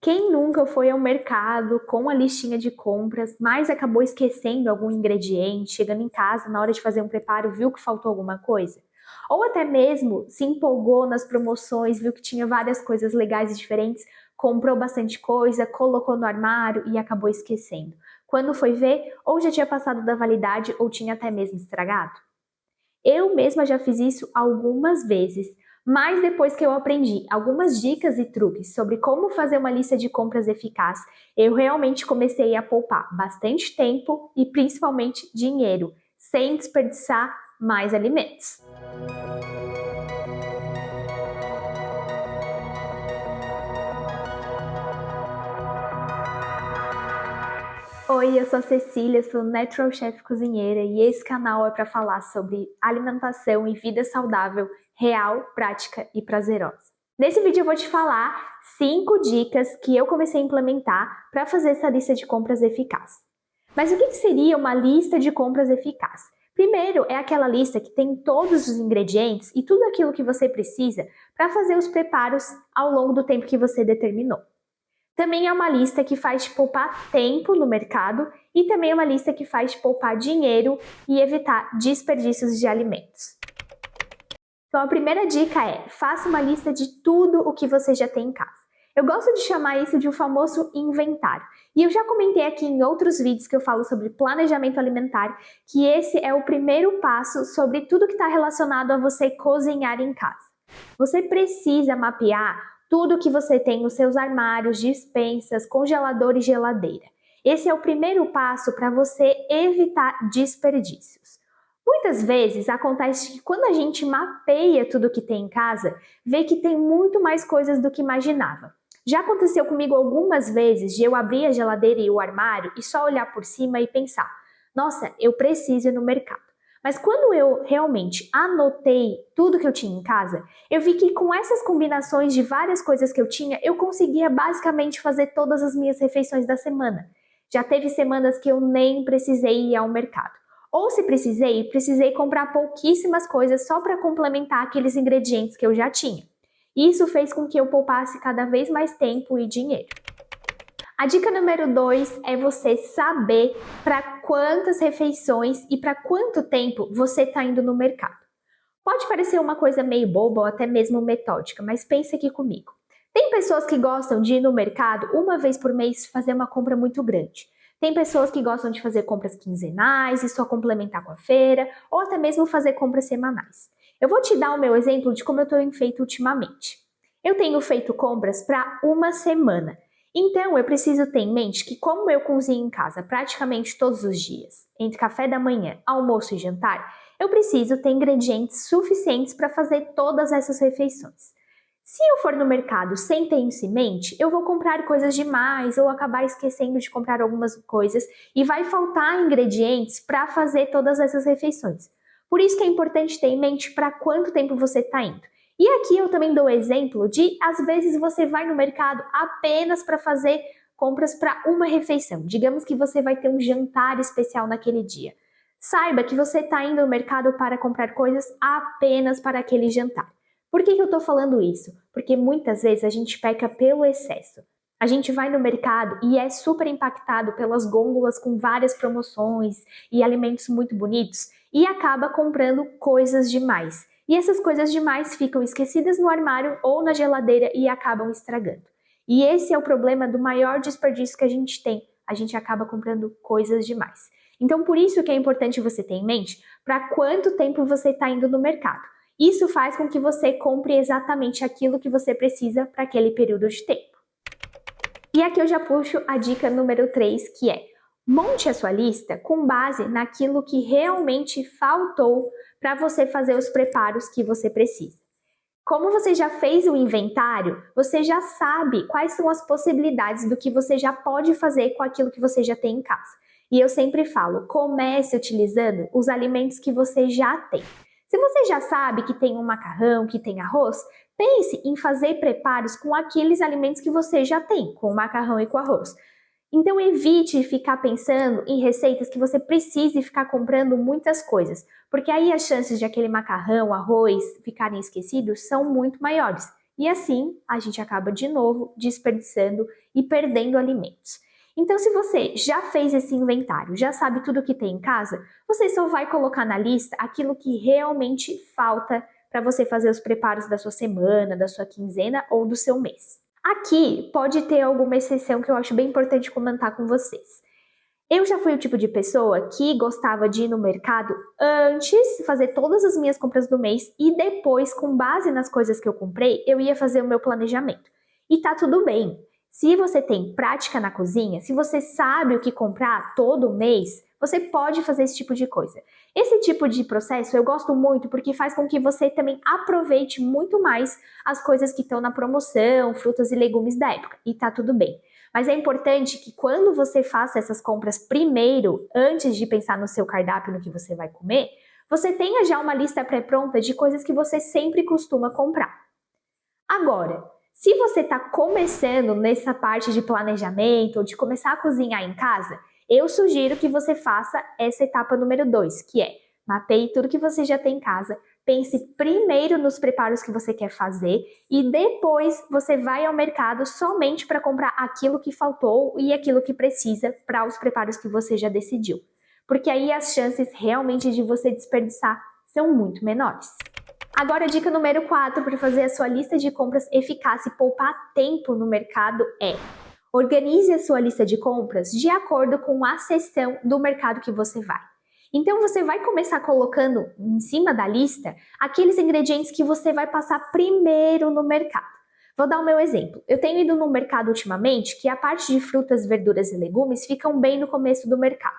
Quem nunca foi ao mercado com a listinha de compras, mas acabou esquecendo algum ingrediente, chegando em casa na hora de fazer um preparo, viu que faltou alguma coisa? Ou até mesmo se empolgou nas promoções, viu que tinha várias coisas legais e diferentes, comprou bastante coisa, colocou no armário e acabou esquecendo. Quando foi ver, ou já tinha passado da validade ou tinha até mesmo estragado. Eu mesma já fiz isso algumas vezes, mas depois que eu aprendi algumas dicas e truques sobre como fazer uma lista de compras eficaz, eu realmente comecei a poupar bastante tempo e principalmente dinheiro, sem desperdiçar mais alimentos. Oi, eu sou a Cecília, sou Natural Chef Cozinheira e esse canal é para falar sobre alimentação e vida saudável, real, prática e prazerosa. Nesse vídeo eu vou te falar 5 dicas que eu comecei a implementar para fazer essa lista de compras eficaz. Mas o que seria uma lista de compras eficaz? Primeiro, é aquela lista que tem todos os ingredientes e tudo aquilo que você precisa para fazer os preparos ao longo do tempo que você determinou. Também é uma lista que faz te poupar tempo no mercado e também é uma lista que faz te poupar dinheiro e evitar desperdícios de alimentos. Então a primeira dica é, faça uma lista de tudo o que você já tem em casa. Eu gosto de chamar isso de um famoso inventário. E eu já comentei aqui em outros vídeos que eu falo sobre planejamento alimentar, que esse é o primeiro passo sobre tudo que está relacionado a você cozinhar em casa. Você precisa mapear tudo que você tem nos seus armários, despensas, congelador e geladeira. Esse é o primeiro passo para você evitar desperdícios. Muitas vezes acontece que quando a gente mapeia tudo que tem em casa, vê que tem muito mais coisas do que imaginava. Já aconteceu comigo algumas vezes de eu abrir a geladeira e o armário e só olhar por cima e pensar, nossa, eu preciso ir no mercado. Mas quando eu realmente anotei tudo que eu tinha em casa, eu vi que com essas combinações de várias coisas que eu tinha, eu conseguia basicamente fazer todas as minhas refeições da semana. Já teve semanas que eu nem precisei ir ao mercado. Ou se precisei comprar pouquíssimas coisas só para complementar aqueles ingredientes que eu já tinha. Isso fez com que eu poupasse cada vez mais tempo e dinheiro. A dica número 2 é você saber para quantas refeições e para quanto tempo você está indo no mercado. Pode parecer uma coisa meio boba ou até mesmo metódica, mas pense aqui comigo. Tem pessoas que gostam de ir no mercado uma vez por mês fazer uma compra muito grande. Tem pessoas que gostam de fazer compras quinzenais e só complementar com a feira, ou até mesmo fazer compras semanais. Eu vou te dar o meu exemplo de como eu tenho feito ultimamente. Eu tenho feito compras para uma semana. Então, eu preciso ter em mente que como eu cozinho em casa praticamente todos os dias, entre café da manhã, almoço e jantar, eu preciso ter ingredientes suficientes para fazer todas essas refeições. Se eu for no mercado sem ter isso em mente, eu vou comprar coisas demais ou acabar esquecendo de comprar algumas coisas e vai faltar ingredientes para fazer todas essas refeições. Por isso que é importante ter em mente para quanto tempo você está indo. E aqui eu também dou o exemplo de, às vezes, você vai no mercado apenas para fazer compras para uma refeição. Digamos que você vai ter um jantar especial naquele dia. Saiba que você está indo no mercado para comprar coisas apenas para aquele jantar. Por que eu estou falando isso? Porque muitas vezes a gente peca pelo excesso. A gente vai no mercado e é super impactado pelas gôndolas com várias promoções e alimentos muito bonitos e acaba comprando coisas demais. E essas coisas demais ficam esquecidas no armário ou na geladeira e acabam estragando. E esse é o problema do maior desperdício que a gente tem. A gente acaba comprando coisas demais. Então, por isso que é importante você ter em mente para quanto tempo você está indo no mercado. Isso faz com que você compre exatamente aquilo que você precisa para aquele período de tempo. E aqui eu já puxo a dica número 3, que é monte a sua lista com base naquilo que realmente faltou para você fazer os preparos que você precisa. Como você já fez o inventário, você já sabe quais são as possibilidades do que você já pode fazer com aquilo que você já tem em casa. E eu sempre falo, comece utilizando os alimentos que você já tem. Se você já sabe que tem um macarrão, que tem arroz, pense em fazer preparos com aqueles alimentos que você já tem, com o macarrão e com o arroz. Então evite ficar pensando em receitas que você precise ficar comprando muitas coisas, porque aí as chances de aquele macarrão, arroz ficarem esquecidos são muito maiores E assim, a gente acaba de novo desperdiçando e perdendo alimentos. Então, se você já fez esse inventário, já sabe tudo que tem em casa, você só vai colocar na lista aquilo que realmente falta para você fazer os preparos da sua semana, da sua quinzena ou do seu mês. Aqui pode ter alguma exceção que eu acho bem importante comentar com vocês. Eu já fui o tipo de pessoa que gostava de ir no mercado antes, fazer todas as minhas compras do mês e depois, com base nas coisas que eu comprei, eu ia fazer o meu planejamento. E tá tudo bem. Se você tem prática na cozinha, se você sabe o que comprar todo mês, você pode fazer esse tipo de coisa. Esse tipo de processo eu gosto muito porque faz com que você também aproveite muito mais as coisas que estão na promoção, frutas e legumes da época. E tá tudo bem. Mas é importante que quando você faça essas compras primeiro, antes de pensar no seu cardápio, no que você vai comer, você tenha já uma lista pré-pronta de coisas que você sempre costuma comprar. Agora, se você está começando nessa parte de planejamento ou de começar a cozinhar em casa, eu sugiro que você faça essa etapa número 2, que é mapeie tudo que você já tem em casa, pense primeiro nos preparos que você quer fazer e depois você vai ao mercado somente para comprar aquilo que faltou e aquilo que precisa para os preparos que você já decidiu. Porque aí as chances realmente de você desperdiçar são muito menores. Agora, a dica número 4 para fazer a sua lista de compras eficaz e poupar tempo no mercado é: organize a sua lista de compras de acordo com a seção do mercado que você vai. Então você vai começar colocando em cima da lista aqueles ingredientes que você vai passar primeiro no mercado. Vou dar o meu exemplo. Eu tenho ido no mercado ultimamente que a parte de frutas, verduras e legumes ficam bem no começo do mercado.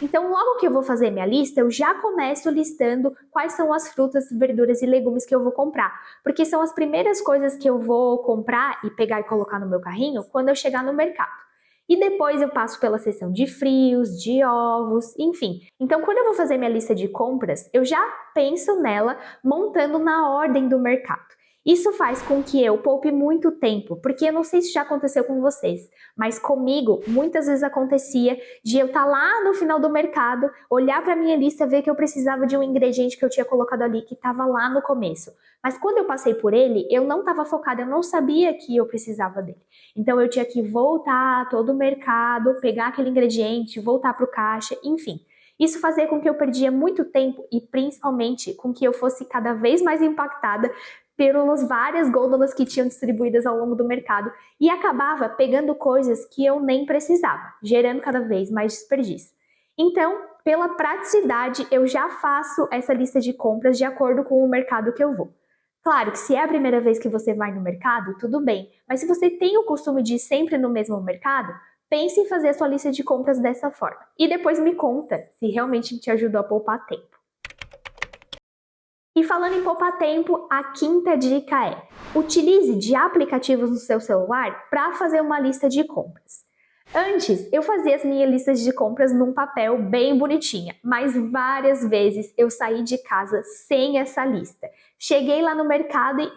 Então, logo que eu vou fazer minha lista, eu já começo listando quais são as frutas, verduras e legumes que eu vou comprar, porque são as primeiras coisas que eu vou comprar e pegar e colocar no meu carrinho quando eu chegar no mercado. E depois eu passo pela seção de frios, de ovos, enfim. Então, quando eu vou fazer minha lista de compras, eu já penso nela montando na ordem do mercado. Isso faz com que eu poupe muito tempo, porque eu não sei se já aconteceu com vocês, mas comigo muitas vezes acontecia de eu estar lá no final do mercado, olhar para minha lista, ver que eu precisava de um ingrediente que eu tinha colocado ali que estava lá no começo. Mas quando eu passei por ele, eu não estava focada, eu não sabia que eu precisava dele. Então eu tinha que voltar todo o mercado, pegar aquele ingrediente, voltar para o caixa, enfim. Isso fazia com que eu perdia muito tempo e principalmente com que eu fosse cada vez mais impactada pelas várias gôndolas que tinham distribuídas ao longo do mercado e acabava pegando coisas que eu nem precisava, gerando cada vez mais desperdício. Então, pela praticidade, eu já faço essa lista de compras de acordo com o mercado que eu vou. Claro que se é a primeira vez que você vai no mercado, tudo bem, mas se você tem o costume de ir sempre no mesmo mercado, pense em fazer a sua lista de compras dessa forma. E depois me conta se realmente te ajudou a poupar tempo. E falando em poupar tempo, a quinta dica é: utilize de aplicativos no seu celular para fazer uma lista de compras. Antes, eu fazia as minhas listas de compras num papel bem bonitinha, mas várias vezes eu saí de casa sem essa lista. Cheguei lá no mercado e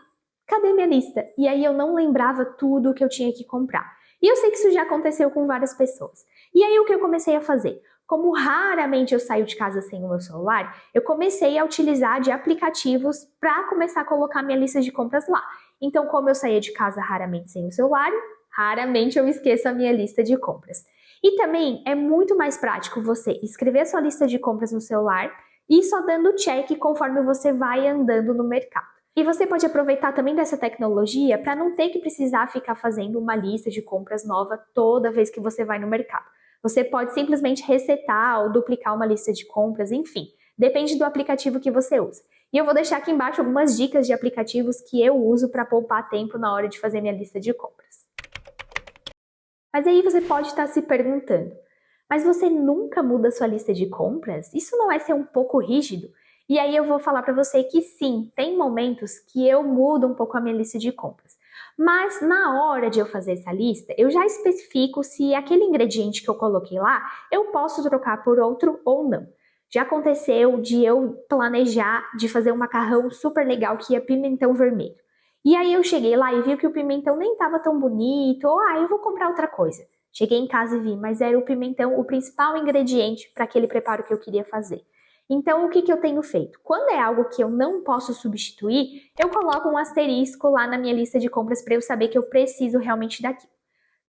cadê minha lista? E aí eu não lembrava tudo o que eu tinha que comprar. E eu sei que isso já aconteceu com várias pessoas. E aí o que eu comecei a fazer? Como raramente eu saio de casa sem o meu celular, eu comecei a utilizar de aplicativos para começar a colocar minha lista de compras lá. Então, como eu saía de casa raramente sem o celular, raramente eu esqueço a minha lista de compras. E também é muito mais prático você escrever a sua lista de compras no celular e só dando check conforme você vai andando no mercado. E você pode aproveitar também dessa tecnologia para não ter que precisar ficar fazendo uma lista de compras nova toda vez que você vai no mercado. Você pode simplesmente resetar ou duplicar uma lista de compras, enfim, depende do aplicativo que você usa. E eu vou deixar aqui embaixo algumas dicas de aplicativos que eu uso para poupar tempo na hora de fazer minha lista de compras. Mas aí você pode estar se perguntando, mas você nunca muda sua lista de compras? Isso não é ser um pouco rígido? E aí eu vou falar para você que sim, tem momentos que eu mudo um pouco a minha lista de compras. Mas na hora de eu fazer essa lista, eu já especifico se aquele ingrediente que eu coloquei lá, eu posso trocar por outro ou não. Já aconteceu de eu planejar de fazer um macarrão super legal que ia pimentão vermelho. E aí eu cheguei lá e vi que o pimentão nem estava tão bonito, ou eu vou comprar outra coisa. Cheguei em casa e vi, mas era o pimentão o principal ingrediente para aquele preparo que eu queria fazer. Então, o que eu tenho feito? Quando é algo que eu não posso substituir, eu coloco um asterisco lá na minha lista de compras para eu saber que eu preciso realmente daquilo.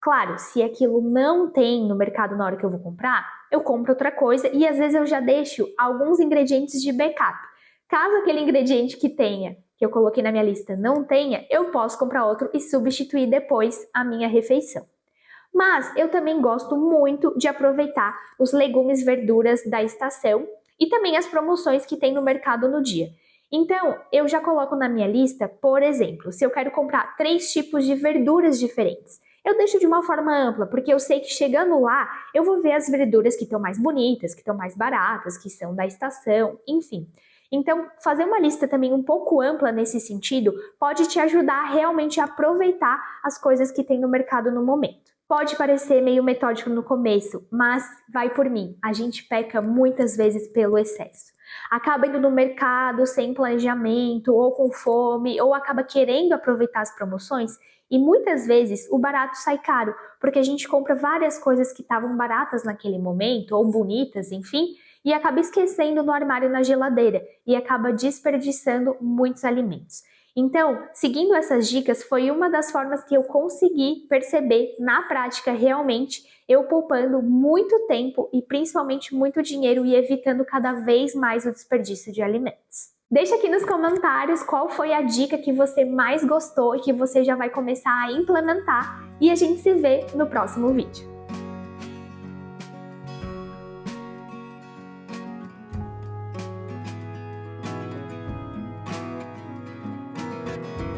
Claro, se aquilo não tem no mercado na hora que eu vou comprar, eu compro outra coisa e às vezes eu já deixo alguns ingredientes de backup. Caso aquele ingrediente que eu coloquei na minha lista, não tenha, eu posso comprar outro e substituir depois a minha refeição. Mas eu também gosto muito de aproveitar os legumes e verduras da estação e também as promoções que tem no mercado no dia. Então, eu já coloco na minha lista, por exemplo, se eu quero comprar 3 tipos de verduras diferentes. Eu deixo de uma forma ampla, porque eu sei que chegando lá, eu vou ver as verduras que estão mais bonitas, que estão mais baratas, que são da estação, enfim. Então, fazer uma lista também um pouco ampla nesse sentido pode te ajudar realmente a aproveitar as coisas que tem no mercado no momento. Pode parecer meio metódico no começo, mas vai por mim, a gente peca muitas vezes pelo excesso. Acaba indo no mercado sem planejamento, ou com fome, ou acaba querendo aproveitar as promoções e muitas vezes o barato sai caro, porque a gente compra várias coisas que estavam baratas naquele momento, ou bonitas, enfim, e acaba esquecendo no armário na geladeira e acaba desperdiçando muitos alimentos. Então, seguindo essas dicas, foi uma das formas que eu consegui perceber na prática realmente eu poupando muito tempo e principalmente muito dinheiro e evitando cada vez mais o desperdício de alimentos. Deixa aqui nos comentários qual foi a dica que você mais gostou e que você já vai começar a implementar e a gente se vê no próximo vídeo.